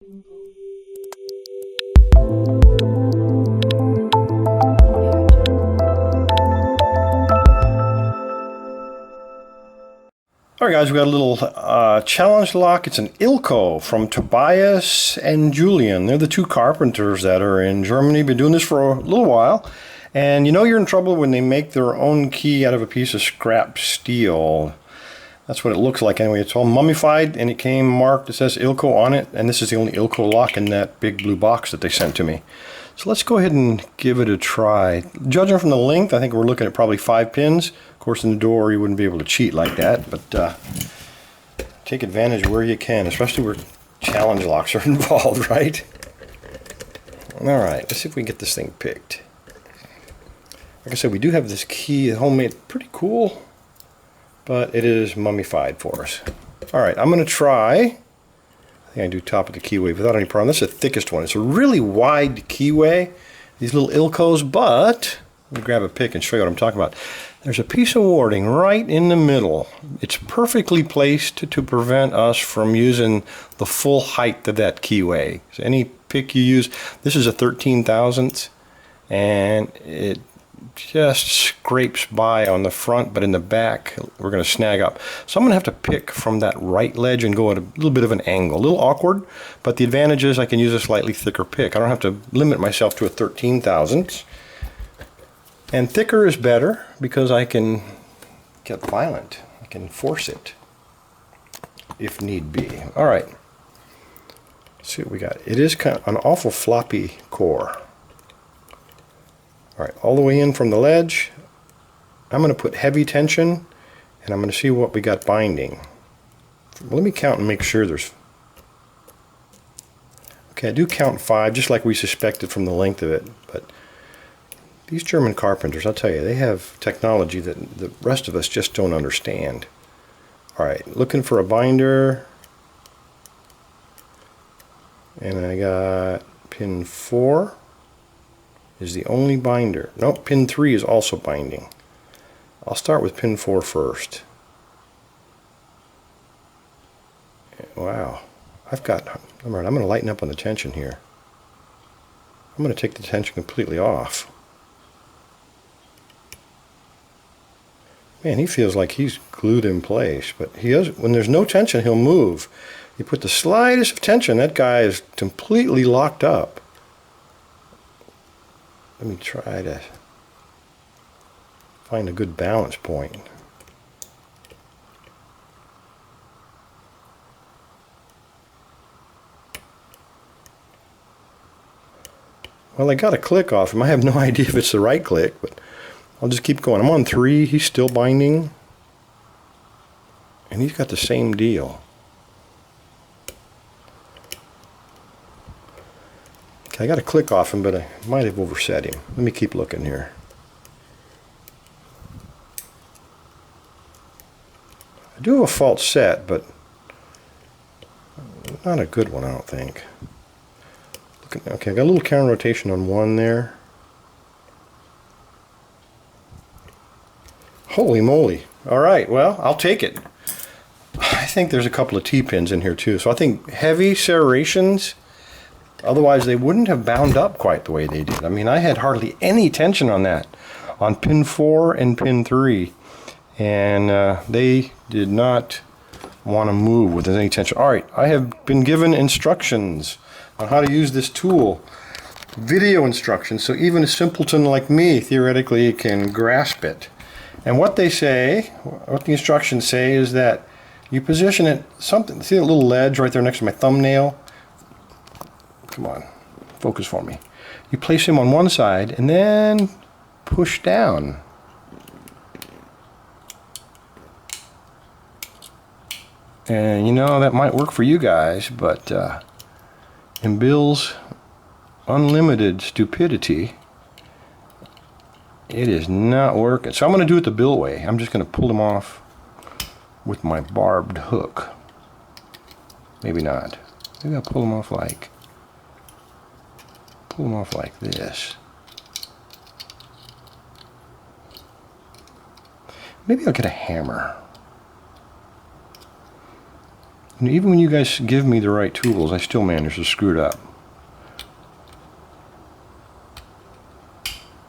Alright guys, we got a little challenge lock. It's an Ilco from Tobias and Julian. They're the two carpenters that are in Germany. Been doing this for a little while. And you know you're in trouble when they make their own key out of a piece of scrap steel. That's what it looks like anyway. It's all mummified and it came marked. It says Ilco on it. And this is the only Ilco lock in that big blue box that they sent to me. So let's go ahead and give it a try. Judging from the length, I think we're looking at probably 5 pins. Of course, in the door, you wouldn't be able to cheat like that, but take advantage where you can, especially where challenge locks are involved, right? All right, let's see if we can get this thing picked. Like I said, we do have this key, homemade, pretty cool, but it is mummified for us. All right, I'm going to try. I think I do top of the keyway without any problem. That's the thickest one. It's a really wide keyway, these little Ilcos, but let me grab a pick and show you what I'm talking about. There's a piece of warding right in the middle. It's perfectly placed to prevent us from using the full height of that keyway. So any pick you use, this is a 13 thousandths, and it just scrapes by on the front, but in the back we're going to snag up. So I'm going to have to pick from that right ledge and go at a little bit of an angle. A little awkward, but the advantage is I can use a slightly thicker pick. I don't have to limit myself to a 13 thousandths. And thicker is better because I can get violent. I can force it if need be. All right. Let's see what we got. It is kind of an awful floppy core. All right, all the way in from the ledge. I'm going to put heavy tension, and I'm going to see what we got binding. Let me count and make sure there's... Okay, I do count 5, just like we suspected from the length of it, but these German carpenters, I'll tell you, they have technology that the rest of us just don't understand. All right, looking for a binder. And I got pin 4 is the only binder. Nope, pin 3 is also binding. I'll start with pin 4 first. Wow, I'm going to lighten up on the tension here. I'm going to take the tension completely off. Man, he feels like he's glued in place, but he does. When there's no tension, he'll move. You put the slightest of tension, that guy is completely locked up. Let me try to find a good balance point. Well, I got a click off him. I have no idea if it's the right click, but I'll just keep going. I'm on 3. He's still binding. And he's got the same deal. Okay, I got a click off him, but I might have overset him. Let me keep looking here. I do have a false set, but not a good one, I don't think. Okay, I got a little counter rotation on 1 there. Holy moly. All right, well, I'll take it. I think there's a couple of T-pins in here too. So I think heavy serrations, otherwise they wouldn't have bound up quite the way they did. I mean, I had hardly any tension on that, on pin 4 and pin 3. And they did not want to move with any tension. All right, I have been given instructions on how to use this tool. Video instructions, so even a simpleton like me theoretically can grasp it. And what they say, what the instructions say, is that you position it something. See that little ledge right there next to my thumbnail? Come on, focus for me. You place him on one side and then push down. And you know, that might work for you guys, but in Bill's unlimited stupidity, it is not working. So I'm going to do it the Bill way. I'm just going to pull them off with my barbed hook. Maybe not. Maybe I'll pull them off like this. Maybe I'll get a hammer. And even when you guys give me the right tools, I still manage to screw it up.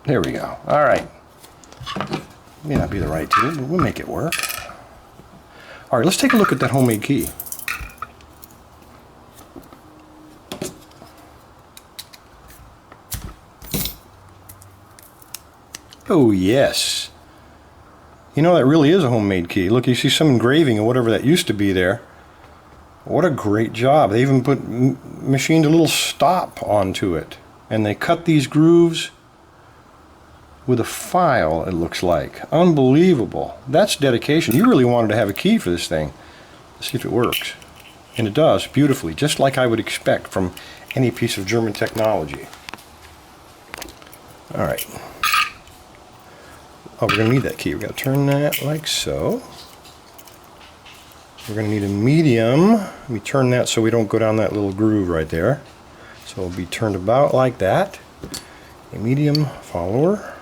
There we go. All right. May not be the right tool, but we'll make it work. All right, let's take a look at that homemade key. Oh, yes. You know, that really is a homemade key. Look, you see some engraving or whatever that used to be there. What a great job. They even machined a little stop onto it. And they cut these grooves with a file, it looks like. Unbelievable. That's dedication. You really wanted to have a key for this thing. Let's see if it works. And it does, beautifully, just like I would expect from any piece of German technology. All right. Oh, we're going to need that key. We've got to turn that like so. We're going to need a medium. Let me turn that so we don't go down that little groove right there. So it'll be turned about like that. A medium follower.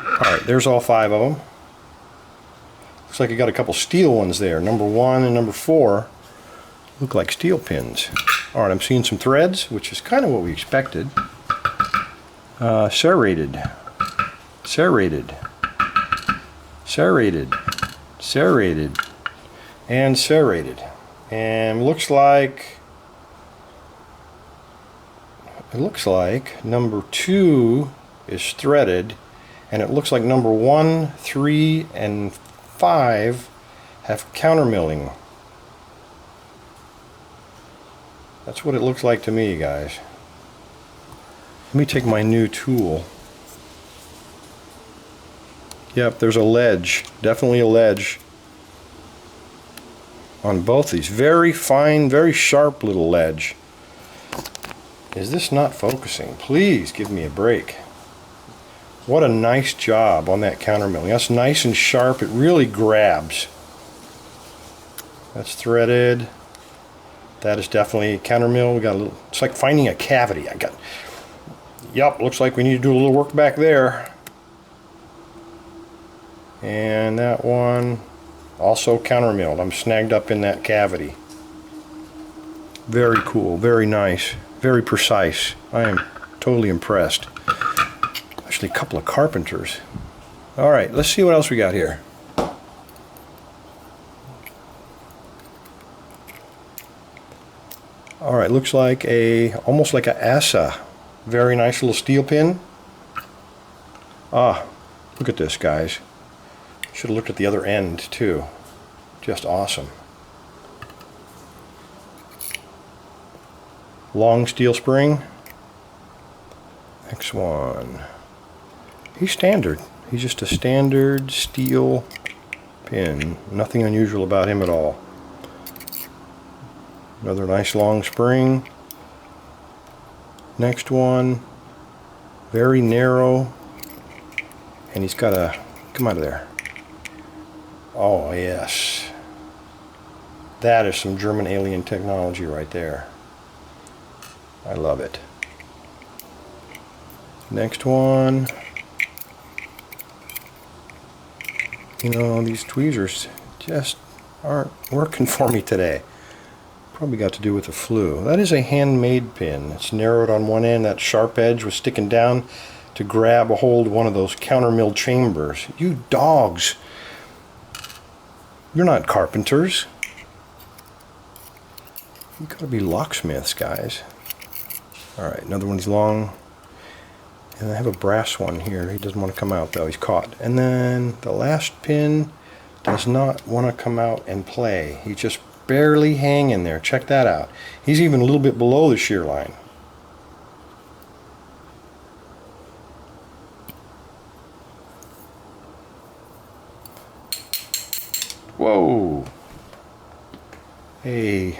Alright, there's all 5 of them. Looks like you got a couple steel ones there. Number 1 and number 4 look like steel pins. Alright, I'm seeing some threads, which is kind of what we expected. Serrated. Serrated. Serrated. Serrated. And serrated. And looks like number 2 is threaded, and it looks like number 1, 3, and 5 have countermilling. That's what it looks like to me, guys. Let me take my new tool. Yep, there's a ledge, definitely a ledge on both these. Very fine, very sharp little ledge. Is this not focusing? Please give me a break. What a nice job on that countermilling. That's nice and sharp. It really grabs. That's threaded. That is definitely countermill. We got a little. It's like finding a cavity. Yep, looks like we need to do a little work back there. And that one also countermilled. I'm snagged up in that cavity. Very cool, very nice, very precise. I am totally impressed. Actually, a couple of carpenters. All right, let's see what else we got here. All right, looks like almost like a assa. Very nice little steel pin. Ah, look at this, guys. Should have looked at the other end too. Just awesome. Long steel spring. Next one. He's standard. He's just a standard steel pin. Nothing unusual about him at all. Another nice long spring. Next one. Very narrow. And he's got a... Come out of there. Oh, yes. That is some German alien technology right there. I love it. Next one. You know, these tweezers just aren't working for me today. Probably got to do with the flu. That is a handmade pin. It's narrowed on one end. That sharp edge was sticking down to grab a hold of one of those countermill chambers. You dogs. You're not carpenters. You gotta be locksmiths, guys. Alright, another one's long. And I have a brass one here. He doesn't want to come out though, he's caught. And then the last pin does not want to come out and play. He's just barely hanging there. Check that out. He's even a little bit below the shear line. Whoa! Hey,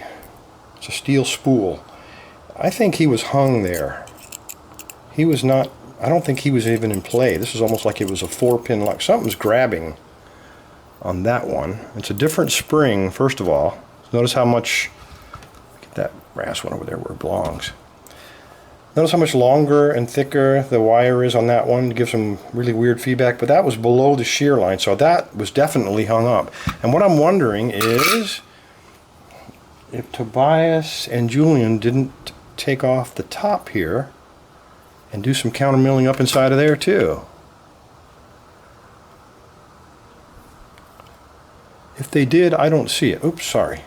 it's a steel spool. I think he was hung there. He was not, I don't think he was even in play. This is almost like it was a 4-pin lock. Something's grabbing on that one. It's a different spring, first of all. Notice how much, get that brass one over there where it belongs. Notice how much longer and thicker the wire is on that one. It gives some really weird feedback, but that was below the shear line, so that was definitely hung up. And what I'm wondering is if Tobias and Julian didn't take off the top here and do some counter milling up inside of there too. If they did, I don't see it. Oops, sorry.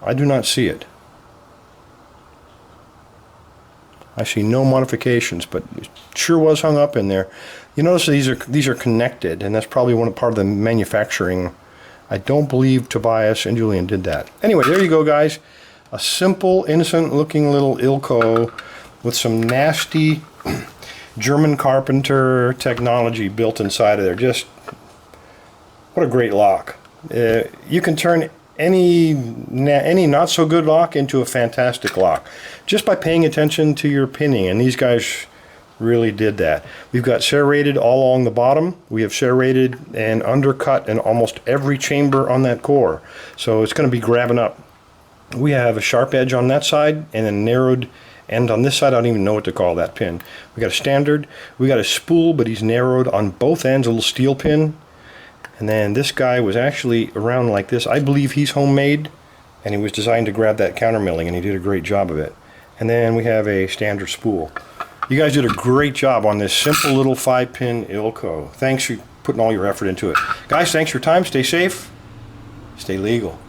I do not see it. I see no modifications, but it sure was hung up in there. You notice these are connected, and that's probably part of the manufacturing. I don't believe Tobias and Julian did that. Anyway, there you go, guys. A simple, innocent-looking little Ilco with some nasty German carpenter technology built inside of there. Just what a great lock. You can turn any not so good lock into a fantastic lock just by paying attention to your pinning, and these guys really did that. We've got serrated all along the bottom. We have serrated and undercut in almost every chamber on that core, so it's going to be grabbing up. We have a sharp edge on that side and a narrowed end on this side. I don't even know what to call that pin. We got a standard, we got a spool, but he's narrowed on both ends, a little steel pin. And then this guy was actually around like this. I believe he's homemade, and he was designed to grab that counter milling, and he did a great job of it. And then we have a standard spool. You guys did a great job on this simple little 5-pin Ilco. Thanks for putting all your effort into it. Guys, thanks for your time. Stay safe. Stay legal.